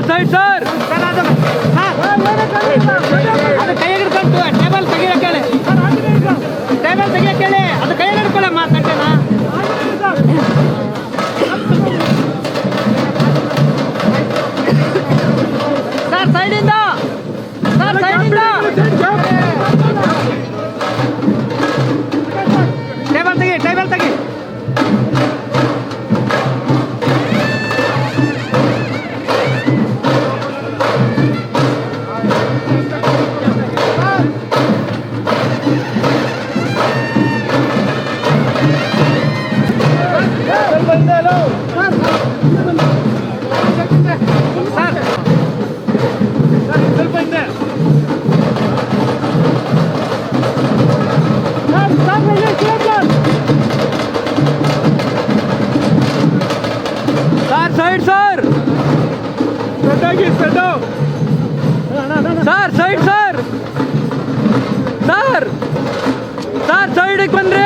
Side sir ಅದು ಕೈ ಹಿಡ್ಕೊಂಡು ಟೇಬಲ್ ತೆಗಿಯಕ್ಕೆ ಹೇಳಿ, ಟೇಬಲ್ ತೆಗಿಯಕ್ಕೆ ಹೇಳಿ, ಅದು ಕೈ ಹಿಡ್ಕೊಳ್ಳೆ ಮಾತಂಟೆನ ಸರ್ ಸೈಡಿಂದ, ಸರ್ ಸೈಡಿಂದ ಟೇಬಲ್ ತೆಗಿ, ಟೇಬಲ್ ತೆಗಿ. Side sir sir side sir sir sir ಸೈಡಿಗೆ ಬಂದ್ರಿ.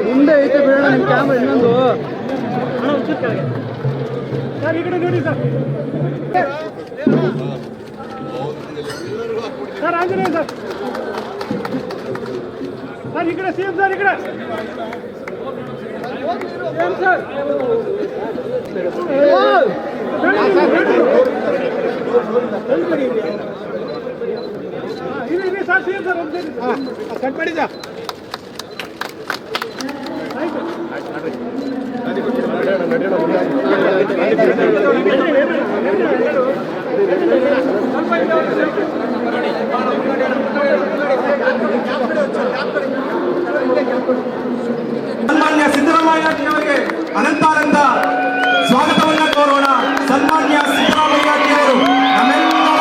ಮುಂದೆ ಐತೆ ಬೇಡ ನಿಮ್ಮ ಕ್ಯಾಮ್ರಾ ಇನ್ನೊಂದು ಸರ್ ಈ ಕಡೆ ನೋಡಿ sir. Sir Anjaneya sir, sir ಈ ಕಡೆ ಸಿಎಂ ಸರ್, ಈ ಕಡೆ ಸಿಎಂ ಸರ್. ಇಲ್ಲಿ ಸರ್ ಸಿಎಂ ಸರ್ ಕಟ್ ಮಾಡಿ ಸರ್. ಸನ್ಮಾನ್ಯ ಸಿದ್ದರಾಮಯ್ಯಜಿಯವರಿಗೆ ಅನಂತಾನಂದ ಸ್ವಾಗತವನ್ನು ಕೋರೋಣ. ಸನ್ಮಾನ್ಯ ಸಿದ್ದರಾಮಯ್ಯಜಿಯವರು ನಮ್ಮೆಲ್ಲರ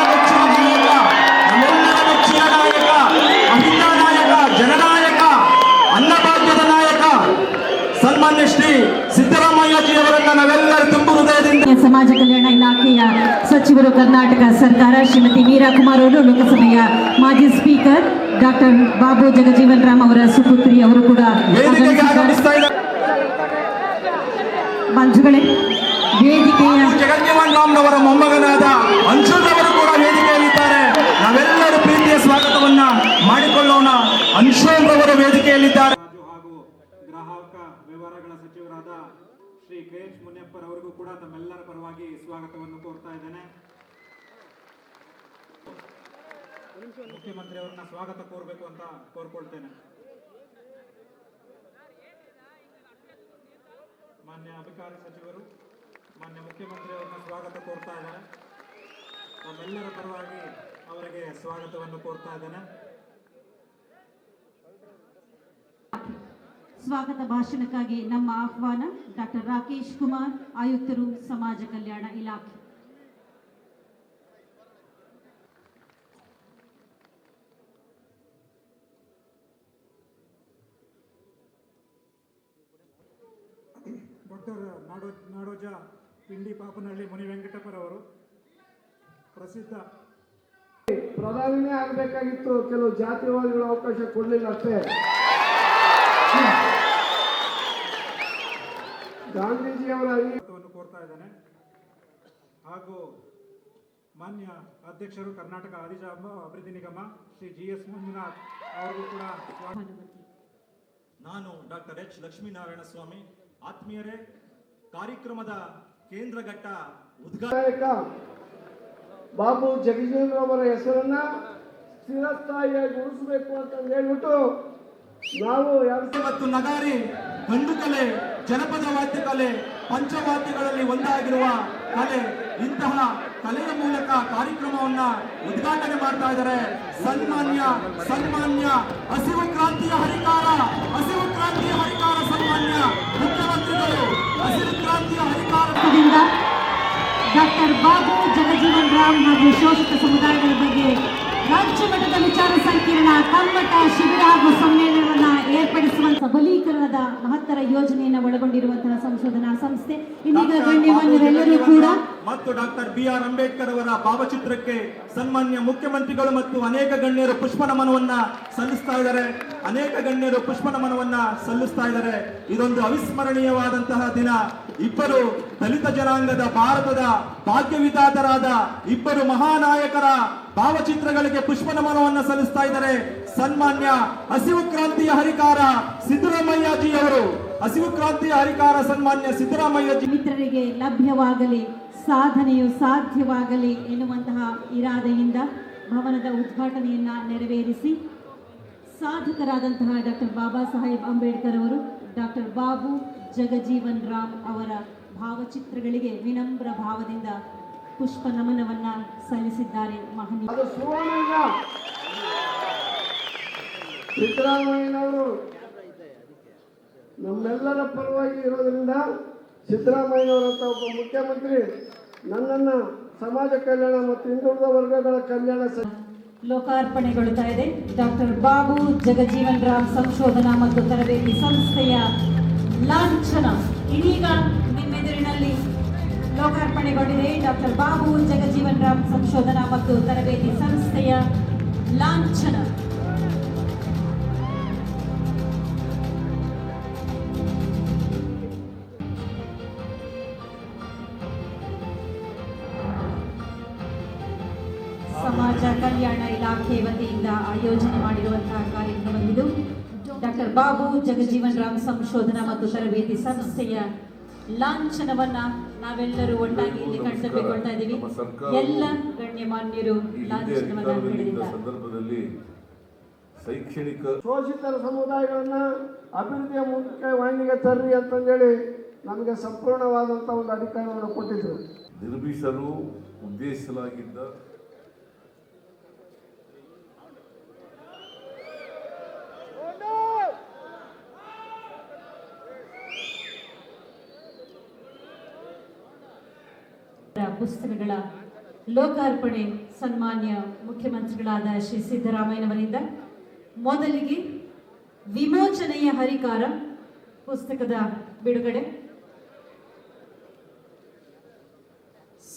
ನೆಚ್ಚಿನ ನಾಯಕ, ಅಹಿಂದ ನಾಯಕ, ಜನನಾಯಕ, ಅನ್ನಭಾಗ್ಯದ ನಾಯಕ ಸನ್ಮಾನ್ಯ ಶ್ರೀ ಸಿದ್ದರಾಮಯ್ಯಜಿಯವರನ್ನ ನಾವೆಲ್ಲರೂ ತುಂಬು ಹೃದಯದಿಂದ. ಸಮಾಜ ಕಲ್ಯಾಣ ಇಲಾಖೆಯ ಸಚಿವರು, ಕರ್ನಾಟಕ ಸರ್ಕಾರ, ಶ್ರೀಮತಿ ಮೀರಾ ಕುಮಾರ್ ಅವರು, ಲೋಕಸಭೆಯ ಮಾಜಿ ಸ್ಪೀಕರ್ ಡಾಕ್ಟರ್ ಬಾಬು ಜಗಜೀವನ್ ರಾಮ್ ಅವರ ಸುಪುತ್ರಿ ಅವರು ಕೂಡ ಮಂಜುಗಳೇ ವೇದಿಕೆಯ ಜಗಜೀವನ್ ರಾಮ್ನವರ ಮೊಮ್ಮಗನಾದ ಅಂಶುರವರು ಕೂಡ ವೇದಿಕೆಯಲ್ಲಿದ್ದಾರೆ. ನಾವೆಲ್ಲರೂ ಪ್ರೀತಿಯ ಸ್ವಾಗತವನ್ನ ಮಾಡಿಕೊಳ್ಳೋಣ. ಅಂಶುರವರು ವೇದಿಕೆಯಲ್ಲಿದ್ದಾರೆ. ಹಾಗೂ ಗ್ರಾಹಕ ವ್ಯವಹಾರಗಳ ಸಚಿವರಾದ ಶ್ರೀ KH ಮುನಿಯಪ್ಪರವರಿಗೂ ಕೂಡ ತಮ್ಮೆಲ್ಲರ ಪರವಾಗಿ ಸ್ವಾಗತವನ್ನು ಕೋರ್ತಾ ಇದ್ದೇನೆ. ಮುಖ್ಯಮಂತ್ರಿಯವರನ್ನ ಸ್ವಾಗತ ಕೋರಬೇಕು ಅಂತ ಕೋರ್ಕೊಳ್ತೇನೆ. ಮಾನ್ಯ ಅಬಕಾರಿ ಸಚಿವರು ಮಾನ್ಯ ಮುಖ್ಯಮಂತ್ರಿಯವರನ್ನ ಸ್ವಾಗತ ಕೋರ್ತಾ ಇದ್ದಾರೆ. ತಮ್ಮೆಲ್ಲರ ಪರವಾಗಿ ಅವರಿಗೆ ಸ್ವಾಗತವನ್ನು ಕೋರ್ತಾ ಇದ್ದೇನೆ. ಸ್ವಾಗತ ಭಾಷಣಕ್ಕಾಗಿ ನಮ್ಮ ಆಹ್ವಾನ ಡಾಕ್ಟರ್ ರಾಕೇಶ್ ಕುಮಾರ್, ಆಯುಕ್ತರು, ಸಮಾಜ ಕಲ್ಯಾಣ ಇಲಾಖೆ. ಡಾಕ್ಟರ್ ನಾಡೋಜ ಪಿಂಡಿ ಪಾಪನಹಳ್ಳಿ ಮುನಿ ವೆಂಕಟಪ್ಪರವರು ಪ್ರಸಿದ್ಧ ಪ್ರಧಾನಿನೇ ಆಗಬೇಕಾಗಿತ್ತು, ಕೆಲವು ಜಾತಿವಾದಿಗಳು ಅವಕಾಶ ಕೊಡಲಿಲ್ಲ ಅಷ್ಟೇ. ಗಾಂಧೀಜಿಯವರ ಕೋರ್ತಾ ಇದ್ದಾನೆ. ಹಾಗೂ ಮಾನ್ಯ ಅಧ್ಯಕ್ಷರು ಕರ್ನಾಟಕ ಆದಿಜಾಂಬ ಅಭಿವೃದ್ಧಿ ನಿಗಮ ಶ್ರೀ GS ಮಂಜುನಾಥ್ ಅವರಿಗೂ ಕೂಡ ನಾನು ಡಾಕ್ಟರ್ H ಲಕ್ಷ್ಮೀನಾರಾಯಣ ಸ್ವಾಮಿ. ಆತ್ಮೀಯರೇ, ಕಾರ್ಯಕ್ರಮದ ಕೇಂದ್ರ ಘಟ್ಟ ಉದ್ಘಾಟನೆ ನಾಯಕ ಬಾಬು ಜಗಜೀವನ್ ಅವರ ಹೆಸರನ್ನ ಸ್ಥಿರಸ್ಥಾಯಿಯಾಗಿ ಉಳಿಸಬೇಕು ಅಂತ ಹೇಳ್ಬಿಟ್ಟು ನಾವು ಮತ್ತು ನಗಾರಿ, ಗಂಡುಕಲೆ, ಜನಪದ ವಾದ್ಯ ಕಲೆ, ಪಂಚವಾದ್ಯಗಳಲ್ಲಿ ಒಂದಾಗಿರುವ ಕಲೆ, ಇಂತಹ ಕಲೆಯ ಮೂಲಕ ಕಾರ್ಯಕ್ರಮವನ್ನ ಉದ್ಘಾಟನೆ ಮಾಡ್ತಾ ಇದ್ದಾರೆ. ಸನ್ಮಾನ್ಯ ಹಸಿವು ಕ್ರಾಂತಿಯ ಹರಿಕಾರ ಸನ್ಮಾನ್ಯ ಮುಖ್ಯಮಂತ್ರಿಗಳು, ಹಸಿರು ಕ್ರಾಂತಿಯ ಹರಿಕಾರ ಡಾಕ್ಟರ್ ಬಾಬು ಜಗಜೀವನ್ ರಾಮ್ ಹಾಗೂ ಶೋಷಿತ ಸಮುದಾಯಗಳ ಬಗ್ಗೆ ರಾಜ್ಯ ಮಟ್ಟದ ವಿಚಾರ ಸಂಕಿರಣ, ಕಮ್ಮಟ, ಶಿಬಿರ ಹಾಗೂ ಸಮ್ಮೇಳನವನ್ನ ಏರ್ಪಡಿಸುವಂತಹ ಸಬಲೀಕರಣದ ಮಹತ್ತರ ಯೋಜನೆಯನ್ನು ಒಳಗೊಂಡಿರುವಂತಹ ಸಂಶೋಧನಾ ಸಂಸ್ಥೆ. ಇನ್ನೀಗ ಗಣ್ಯಮಾನ್ಯರೆಲ್ಲರೂ ಕೂಡ ಮತ್ತು ಡಾಕ್ಟರ್ BR ಅಂಬೇಡ್ಕರ್ ಅವರ ಭಾವಚಿತ್ರಕ್ಕೆ ಸನ್ಮಾನ್ಯ ಮುಖ್ಯಮಂತ್ರಿಗಳು ಮತ್ತು ಅನೇಕ ಗಣ್ಯರು ಪುಷ್ಪ ನಮನವನ್ನ ಸಲ್ಲಿಸ್ತಾ ಇದ್ದಾರೆ. ಇದೊಂದು ಅವಿಸ್ಮರಣೀಯವಾದಂತಹ ದಿನ. ಇಬ್ಬರು ದಲಿತ ಜನಾಂಗದ ಭಾರತದ ಭಾಗ್ಯವಿಧಾತರಾದ ಇಬ್ಬರು ಮಹಾನಾಯಕರ ಭಾವಚಿತ್ರಗಳಿಗೆ ಪುಷ್ಪ ನಮನವನ್ನ ಸಲ್ಲಿಸ್ತಾ ಇದ್ದಾರೆ. ಸನ್ಮಾನ್ಯ ಹಸಿವು ಕ್ರಾಂತಿಯ ಹರಿಕಾರ ಸಿದ್ದರಾಮಯ್ಯಜಿ ಅವರು, ಸನ್ಮಾನ್ಯ ಸಿದ್ದರಾಮಯ್ಯಜಿ ಮಿತ್ರರಿಗೆ ಲಭ್ಯವಾಗಲಿ, ಸಾಧನೆಯು ಸಾಧ್ಯವಾಗಲಿ ಎನ್ನುವಂತಹ ಇರಾದೆಯಿಂದ ಭವನದ ಉದ್ಘಾಟನೆಯನ್ನ ನೆರವೇರಿಸಿ ಸಾಧಕರಾದಂತಹ ಡಾಕ್ಟರ್ ಬಾಬಾ ಸಾಹೇಬ್ ಅಂಬೇಡ್ಕರ್ ಅವರು ಡಾಕ್ಟರ್ ಬಾಬು ಜಗಜೀವನ್ ರಾಮ್ ಅವರ ಭಾವಚಿತ್ರಗಳಿಗೆ ವಿನಮ್ರ ಭಾವದಿಂದ ಪುಷ್ಪ ನಮನವನ್ನ ಸಲ್ಲಿಸಿದ್ದಾರೆ. ಮಹನೀಯ ಅದು ಸುವರ್ಣ. ಸಿದ್ದರಾಮಯ್ಯನವರು ನಮ್ಮೆಲ್ಲರ ಪರವಾಗಿ ಇರೋದ್ರಿಂದ ಸಿದ್ದರಾಮಯ್ಯನವರಂತ ಒಬ್ಬ ಮುಖ್ಯಮಂತ್ರಿ ನನ್ನನ್ನು ಸಮಾಜ ಕಲ್ಯಾಣ ಮತ್ತು ಹಿಂದುಳಿದ ವರ್ಗಗಳ ಕಲ್ಯಾಣ ಲೋಕಾರ್ಪಣೆಗೊಳ್ಳುತ್ತಾ ಇದೆ. ಡಾಕ್ಟರ್ ಬಾಬು ಜಗಜೀವನ್ ರಾಮ್ ಸಂಶೋಧನಾ ಮತ್ತು ತರಬೇತಿ ಸಂಸ್ಥೆಯ ಲಾಂಛನ ಇದೀಗ ನಿಮ್ಮೆದುರಿನಲ್ಲಿ ಲೋಕಾರ್ಪಣೆಗೊಂಡಿದೆ. ಡಾಕ್ಟರ್ ಬಾಬು ಜಗಜೀವನ್ ರಾಮ್ ಸಂಶೋಧನಾ ಮತ್ತು ತರಬೇತಿ ಸಂಸ್ಥೆಯ ಲಾಂಛನ. ಸಮಾಜ ಕಲ್ಯಾಣ ಇಲಾಖೆ ವತಿಯಿಂದ ಆಯೋಜನೆ ಮಾಡಿರುವಂತಹ ಕಾರ್ಯಕ್ರಮವಿದು. ಡಾಕ್ಟರ್ ಬಾಬು ಜಗಜೀವನ್ ರಾಮ್ ಸಂಶೋಧನಾ ಮತ್ತು ತರಬೇತಿ ಸಂಸ್ಥೆಯ ಲಾಂಛನವನ್ನ ನಾವೆಲ್ಲರೂ ಒಟ್ಟಾಗಿ ಇಲ್ಲಿ ಕಣ್ತುಂಬಿಕೊಳ್ತಾ ಇದ್ದೀವಿ. ಎಲ್ಲ ಗಣ್ಯಮಾನ್ಯರು ಲಾಂಛನವನ್ನ ನೀಡಿದ್ದಾರೆ. ಸಂದರ್ಭದಲ್ಲಿ ಶೈಕ್ಷಣಿಕ ಶೋಷಿತರ ಸಮುದಾಯಗಳನ್ನ ಅಭಿವೃದ್ಧಿಯ ಮುಖ್ಯ ವಾಹಿನಿಗೆ ತರ್ರಿ ಅಂತಂದೇಳಿ ನಮಗೆ ಸಂಪೂರ್ಣವಾದಂಥ ಒಂದು ಅಧಿಕಾರವನ್ನು ಕೊಟ್ಟಿದ್ರು. ನಿರ್ಮಿಸಲು ಉದ್ದೇಶಿಸಲಾಗಿದ್ದ ಪುಸ್ತಕಗಳ ಲೋಕಾರ್ಪಣೆ ಸನ್ಮಾನ್ಯ ಮುಖ್ಯಮಂತ್ರಿಗಳಾದ ಶ್ರೀ ಸಿದ್ದರಾಮಯ್ಯನವರಿಂದ ಮೊದಲಿಗೆ ವಿಮೋಚನೆಯ ಹರಿಕಾರ ಪುಸ್ತಕದ ಬಿಡುಗಡೆ.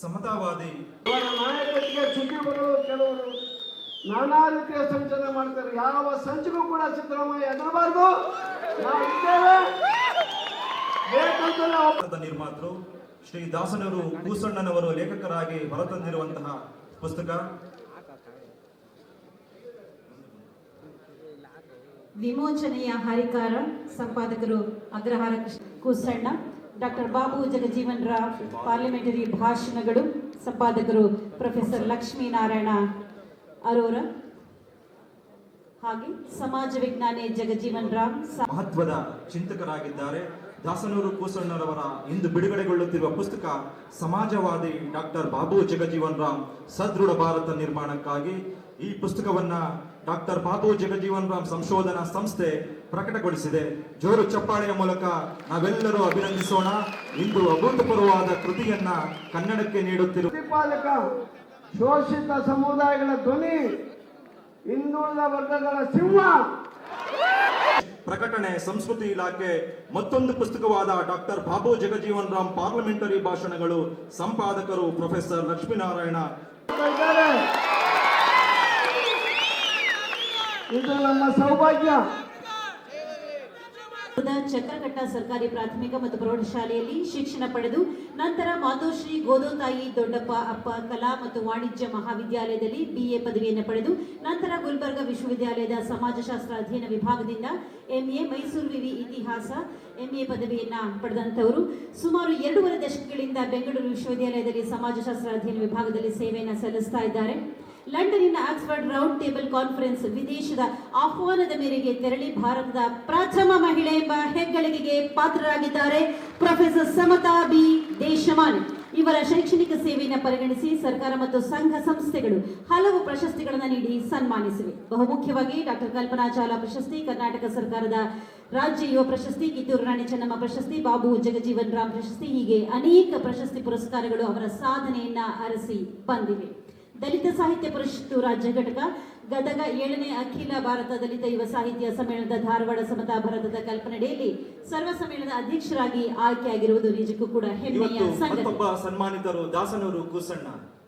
ಸಮತಾವಾದಿ ಅವರ ನಾಯಕರಿಗೆ ಚುಕ್ಕಿ ಬರಲು ಕೆಲವರು ನಾನಾ ರೀತಿಯ ಸಂಚಲನ ಮಾಡ್ತಾರೆ. ಯಾವ ಸಂಚಿಗೂ ಕೂಡ ಸಿದ್ದರಾಮಯ್ಯ ಎದುರಬಾರದು, ನಾವು ಇದ್ದೇವೆ ಬೇಕಂತ ನಿರ್ಮಾತೃ ಶ್ರೀ ದಾಸನೂರು ಕೂಸಣ್ಣನವರು ಲೇಖಕರಾಗಿ ಹೊರತಂದಿರುವಂತಹ ಪುಸ್ತಕ ವಿಮೋಚನೆಯ ಹರಿಕಾರ, ಸಂಪಾದಕರು ಅಗ್ರಹಾರ ಕೂಸಣ್ಣ. ಡಾಕ್ಟರ್ ಬಾಬು ಜಗಜೀವನ್ ರಾಮ್ ಪಾರ್ಲಿಮೆಂಟರಿ ಭಾಷಣಗಳು, ಸಂಪಾದಕರು ಪ್ರೊಫೆಸರ್ ಲಕ್ಷ್ಮೀನಾರಾಯಣ ಅರೋರ. ಹಾಗೆ ಸಮಾಜ ವಿಜ್ಞಾನಿ ಜಗಜೀವನ್ ರಾಮ್ ಮಹತ್ವದ ಚಿಂತಕರಾಗಿದ್ದಾರೆ. ದಾಸನೂರು ಕೂಸಣ್ಣರವರ ಇಂದು ಬಿಡುಗಡೆಗೊಳ್ಳುತ್ತಿರುವ ಪುಸ್ತಕ ಸಮಾಜವಾದಿ ಡಾಕ್ಟರ್ ಬಾಬು ಜಗಜೀವನ್ ರಾಮ್ ಸದೃಢ ಭಾರತ ನಿರ್ಮಾಣಕ್ಕಾಗಿ. ಈ ಪುಸ್ತಕವನ್ನ ಡಾಕ್ಟರ್ ಬಾಬು ಜಗಜೀವನ್ ರಾಮ್ ಸಂಶೋಧನಾ ಸಂಸ್ಥೆ ಪ್ರಕಟಗೊಳಿಸಿದೆ. ಜೋರು ಚಪ್ಪಾಳೆಯ ಮೂಲಕ ನಾವೆಲ್ಲರೂ ಅಭಿನಂದಿಸೋಣ. ಇಂದು ಅಭೂತಪೂರ್ವವಾದ ಕೃತಿಯನ್ನ ಕನ್ನಡಕ್ಕೆ ನೀಡುತ್ತಿರುವ ಪ್ರತಿಪಾದಕ, ಶೋಷಿತ ಸಮುದಾಯಗಳ ಧ್ವನಿ, ಹಿಂದುಳಿದ ವರ್ಗಗಳ ಸಿಂಹ. ಪ್ರಕಟಣೆ ಸಂಸ್ಕೃತಿ ಇಲಾಖೆ. ಮತ್ತೊಂದು ಪುಸ್ತಕವಾದ ಡಾಕ್ಟರ್ ಬಾಬು ಜಗಜೀವನ್ ರಾಮ್ ಪಾರ್ಲಿಮೆಂಟರಿ ಭಾಷಣಗಳು, ಸಂಪಾದಕರು ಪ್ರೊಫೆಸರ್ ಲಕ್ಷ್ಮೀನಾರಾಯಣ. ಇದು ನಮ್ಮ ಸೌಭಾಗ್ಯ. ಚಕ್ರಘಟ್ಟ ಸರ್ಕಾರಿ ಪ್ರಾಥಮಿಕ ಮತ್ತು ಪ್ರೌಢಶಾಲೆಯಲ್ಲಿ ಶಿಕ್ಷಣ ಪಡೆದು ನಂತರ ಮಾತೋಶ್ರೀ ಗೋದೋತಾಯಿ ದೊಡ್ಡಪ್ಪ ಅಪ್ಪ ಕಲಾ ಮತ್ತು ವಾಣಿಜ್ಯ ಮಹಾವಿದ್ಯಾಲಯದಲ್ಲಿ BA ಪದವಿಯನ್ನು ಪಡೆದು ನಂತರ ಗುಲ್ಬರ್ಗಾ ವಿಶ್ವವಿದ್ಯಾಲಯದ ಸಮಾಜಶಾಸ್ತ್ರ ಅಧ್ಯಯನ ವಿಭಾಗದಿಂದ MA, ಮೈಸೂರು ವಿವಿ ಇತಿಹಾಸ MA ಪದವಿಯನ್ನ ಪಡೆದಂತವರು ಸುಮಾರು 2.5 ದಶಕಗಳಿಂದ ಬೆಂಗಳೂರು ವಿಶ್ವವಿದ್ಯಾಲಯದಲ್ಲಿ ಸಮಾಜಶಾಸ್ತ್ರ ಅಧ್ಯಯನ ವಿಭಾಗದಲ್ಲಿ ಸೇವೆಯನ್ನು ಸಲ್ಲಿಸ್ತಾ ಇದ್ದಾರೆ. ಲಂಡನ್ನಿನ ಆಕ್ಸ್ಫರ್ಡ್ ರೌಂಡ್ ಟೇಬಲ್ ಕಾನ್ಫರೆನ್ಸ್ ವಿದೇಶದ ಆಹ್ವಾನದ ಮೇರೆಗೆ ತೆರಳಿ ಭಾರತದ ಪ್ರಥಮ ಮಹಿಳೆ ಎಂಬ ಹೆಗ್ಗಳಿಕೆಗೆ ಪಾತ್ರರಾಗಿದ್ದಾರೆ. ಪ್ರೊಫೆಸರ್ ಸಮತಾ ಬಿ ದೇಶಮಾನೆ ಇವರ ಶೈಕ್ಷಣಿಕ ಸೇವೆಯನ್ನು ಪರಿಗಣಿಸಿ ಸರ್ಕಾರ ಮತ್ತು ಸಂಘ ಸಂಸ್ಥೆಗಳು ಹಲವು ಪ್ರಶಸ್ತಿಗಳನ್ನು ನೀಡಿ ಸನ್ಮಾನಿಸಿವೆ. ಬಹುಮುಖ್ಯವಾಗಿ ಡಾಕ್ಟರ್ ಕಲ್ಪನಾ ಚಾವ್ಲಾ ಪ್ರಶಸ್ತಿ, ಕರ್ನಾಟಕ ಸರ್ಕಾರದ ರಾಜ್ಯ ಯುವ ಪ್ರಶಸ್ತಿ, ಕಿತ್ತೂರು ರಾಣಿ ಚೆನ್ನಮ್ಮ ಪ್ರಶಸ್ತಿ, ಬಾಬು ಜಗಜೀವನ್ ರಾಮ್ ಪ್ರಶಸ್ತಿ, ಹೀಗೆ ಅನೇಕ ಪ್ರಶಸ್ತಿ ಪುರಸ್ಕಾರಗಳು ಅವರ ಸಾಧನೆಯನ್ನ ಅರಸಿ ಬಂದಿವೆ. ದಲಿತ ಸಾಹಿತ್ಯ ಪರಿಷತ್ತು ರಾಜ್ಯ ಘಟಕ ಗದಗ 7ನೇ ಅಖಿಲ ಭಾರತ ದಲಿತ ಯುವ ಸಾಹಿತ್ಯ ಸಮ್ಮೇಳನದ ಧಾರವಾಡ ಸಮತಾ ಭಾರತದ ಕಲ್ಪನೆಯಲ್ಲಿ ಸರ್ವ ಸಮ್ಮೇಳನದ ಅಧ್ಯಕ್ಷರಾಗಿ ಆಯ್ಕೆಯಾಗಿರುವುದು ನಿಜಕ್ಕೂ ಕೂಡ ಹೆಮ್ಮೆಯ ಇವತ್ತು ಸಂಗತಿ. ಮತ್ತೊಬ್ಬ ಸನ್ಮಾನಿತರು ದಾಸನೂರು ಕೂಸಣ್ಣ.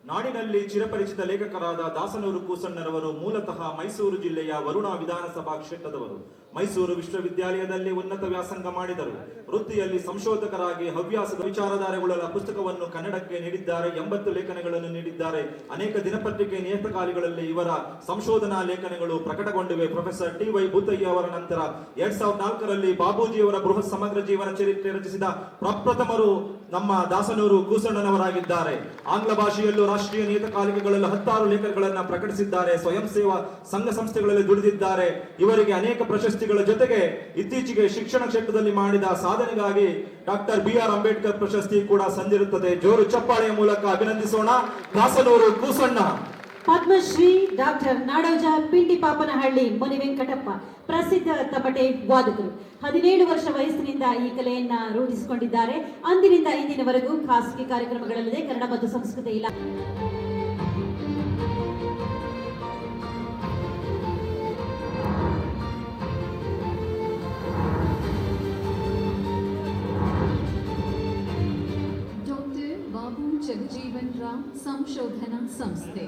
ನಾಡಿನಲ್ಲಿ ಚಿರಪರಿಚಿತ ಲೇಖಕರಾದ ದಾಸನೂರು ಕೂಸಣ್ಣರವರು ಮೂಲತಃ ಮೈಸೂರು ಜಿಲ್ಲೆಯ ವರುಣಾ ವಿಧಾನಸಭಾ ಕ್ಷೇತ್ರದವರು. ಮೈಸೂರು ವಿಶ್ವವಿದ್ಯಾಲಯದಲ್ಲಿ ಉನ್ನತ ವ್ಯಾಸಂಗ ಮಾಡಿದರು. ವೃತ್ತಿಯಲ್ಲಿ ಸಂಶೋಧಕರಾಗಿ ಹವ್ಯಾಸದ ವಿಚಾರಧಾರೆಗಳ ಪುಸ್ತಕವನ್ನು ಕನ್ನಡಕ್ಕೆ ನೀಡಿದ್ದಾರೆ. 80 ಲೇಖನಗಳನ್ನು ನೀಡಿದ್ದಾರೆ. ಅನೇಕ ದಿನಪತ್ರಿಕೆ ನಿಯತಕಾಲಿಗಳಲ್ಲಿ ಇವರ ಸಂಶೋಧನಾ ಲೇಖನಗಳು ಪ್ರಕಟಗೊಂಡಿವೆ. ಪ್ರೊಫೆಸರ್ TY ಭೂತಯ್ಯ ಅವರ ನಂತರ 2004ರಲ್ಲಿ ಬಾಬೂಜಿಯವರ ಬೃಹತ್ ಸಮಗ್ರ ಜೀವನ ಚರಿತ್ರೆ ರಚಿಸಿದ ಪ್ರಪ್ರಥಮರು ನಮ್ಮ ದಾಸನೂರು ಕೂಸಣ್ಣನವರಾಗಿದ್ದಾರೆ. ಆಂಗ್ಲ ಭಾಷೆಯಲ್ಲೂ ರಾಷ್ಟ್ರೀಯ ನಿಯತಕಾಲಿಕೆಗಳಲ್ಲೂ 10 ಲೇಖನಗಳನ್ನು ಪ್ರಕಟಿಸಿದ್ದಾರೆ. ಸ್ವಯಂ ಸೇವಾ ಸಂಘ ಸಂಸ್ಥೆಗಳಲ್ಲಿ ದುಡಿದಿದ್ದಾರೆ. ಇವರಿಗೆ ಅನೇಕ ಪ್ರಶಸ್ತಿಗಳ ಜೊತೆಗೆ ಇತ್ತೀಚೆಗೆ ಶಿಕ್ಷಣ ಕ್ಷೇತ್ರದಲ್ಲಿ ಮಾಡಿದ ಸಾಧನೆಗಾಗಿ ಡಾಕ್ಟರ್ BR ಅಂಬೇಡ್ಕರ್ ಪ್ರಶಸ್ತಿ ಕೂಡ ಸಂದಿರುತ್ತದೆ. ಜೋರು ಚಪ್ಪಾಳೆಯ ಮೂಲಕ ಅಭಿನಂದಿಸೋಣ ದಾಸನೂರು ಕೂಸಣ್ಣ. ಪದ್ಮಶ್ರೀ ಡಾಕ್ಟರ್ ನಾಡೋಜ ಪಿಂಡಿ ಪಾಪನಹಳ್ಳಿ ಮುನಿ ವೆಂಕಟಪ್ಪ ಪ್ರಸಿದ್ಧ ತಮಟೆ ವಾದಕರು. 17 ವರ್ಷ ವಯಸ್ಸಿನಿಂದ ಈ ಕಲೆಯನ್ನ ರೂಢಿಸಿಕೊಂಡಿದ್ದಾರೆ. ಅಂದಿನಿಂದ ಇಂದಿನವರೆಗೂ ಖಾಸಗಿ ಕಾರ್ಯಕ್ರಮಗಳಲ್ಲದೆ ಕನ್ನಡ ಮತ್ತು ಸಂಸ್ಕೃತಿ ಇಲಾಖೆ ಡಾಕ್ಟರ್ ಬಾಬು ಜಗಜೀವನ್ ರಾಮ್ ಸಂಶೋಧನಾ ಸಂಸ್ಥೆ